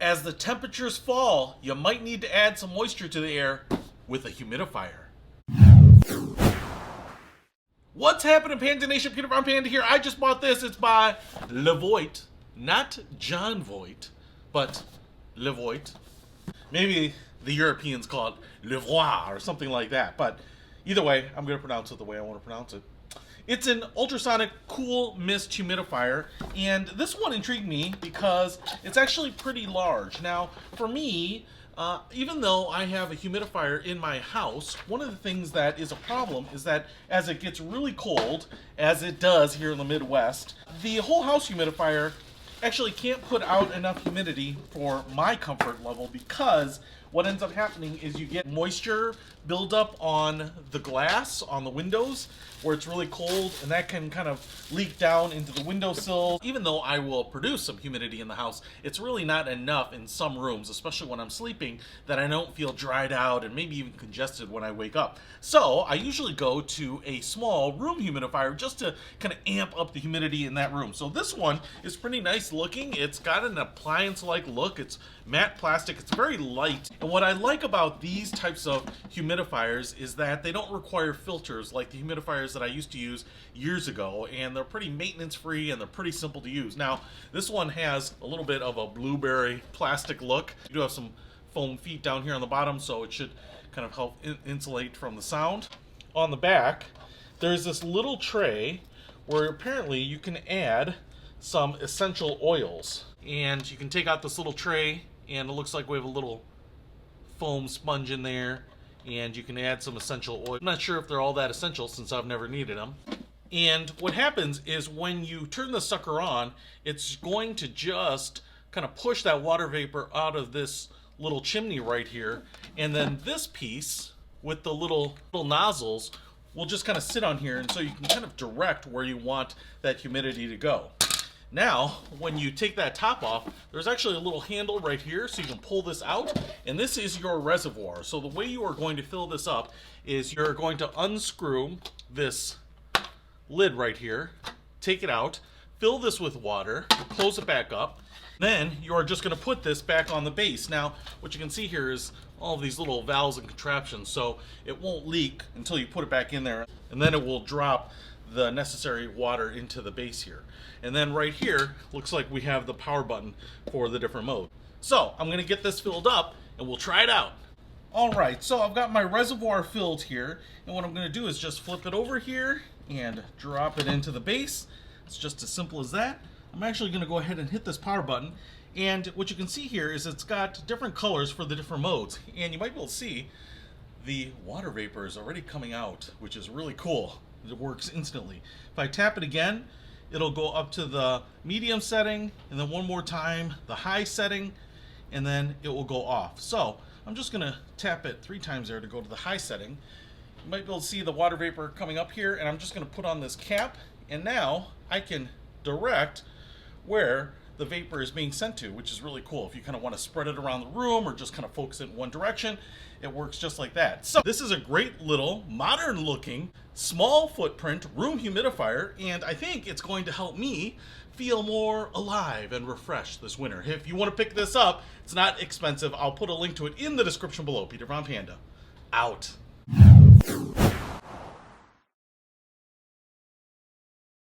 As the temperatures fall, you might need to add some moisture to the air with a humidifier. What's happening, Panda Nation? Peter from Panda here. I just bought this. It's by LEVOIT. Not John Voight, but LEVOIT. Maybe the Europeans call it LEVOIT or something like that. But either way, I'm going to pronounce it the way I want to pronounce it. It's an ultrasonic cool mist humidifier, and this one intrigued me because it's actually pretty large. Now, for me, even though I have a humidifier in my house, one of the things that is a problem is that as it gets really cold, as it does here in the Midwest, the whole house humidifier actually can't put out enough humidity for my comfort level, because what ends up happening is you get moisture buildup on the glass, on the windows, where it's really cold, and that can kind of leak down into the windowsill. Even though I will produce some humidity in the house, it's really not enough in some rooms, especially when I'm sleeping, that I don't feel dried out and maybe even congested when I wake up. So I usually go to a small room humidifier just to kind of amp up the humidity in that room. So this one is pretty nice looking. It's got an appliance-like look. It's matte plastic. It's very light. And what I like about these types of humidifiers is that they don't require filters like the humidifiers that I used to use years ago, and they're pretty maintenance free and they're pretty simple to use. Now, this one has a little bit of a blueberry plastic look. You do have some foam feet down here on the bottom, so it should kind of help insulate from the sound. On the back, there's this little tray where apparently you can add some essential oils, and you can take out this little tray, and it looks like we have a little foam sponge in there, and you can add some essential oil. I'm not sure if they're all that essential since I've never needed them. And what happens is when you turn the sucker on, it's going to just kind of push that water vapor out of this little chimney right here, and then this piece with the little nozzles will just kind of sit on here, and so you can kind of direct where you want that humidity to go. Now, when you take that top off, there's actually a little handle right here, so you can pull this out, and this is your reservoir. So the way you are going to fill this up is you're going to unscrew this lid right here, take it out, fill this with water, close it back up. Then you are just going to put this back on the base. Now, what you can see here is all of these little valves and contraptions, so it won't leak until you put it back in there, and then it will drop the necessary water into the base here. And then right here, looks like we have the power button for the different modes. So I'm going to get this filled up and we'll try it out. Alright, so I've got my reservoir filled here, and what I'm going to do is just flip it over here and drop it into the base. It's just as simple as that. I'm actually going to go ahead and hit this power button, and what you can see here is it's got different colors for the different modes, and you might be able to see the water vapor is already coming out, which is really cool. It works instantly. If I tap it again, it'll go up to the medium setting, and then one more time the high setting, and then it will go off. So I'm just going to tap it 3 times there to go to the high setting. You might be able to see the water vapor coming up here, and I'm just going to put on this cap, and now I can direct where the vapor is being sent to, which is really cool. If you kind of want to spread it around the room or just kind of focus it in one direction, it works just like that. So this is a great little modern looking small footprint room humidifier, and I think it's going to help me feel more alive and refreshed this winter. If you want to pick this up, it's not expensive. I'll put a link to it in the description below. Peter von Panda, out.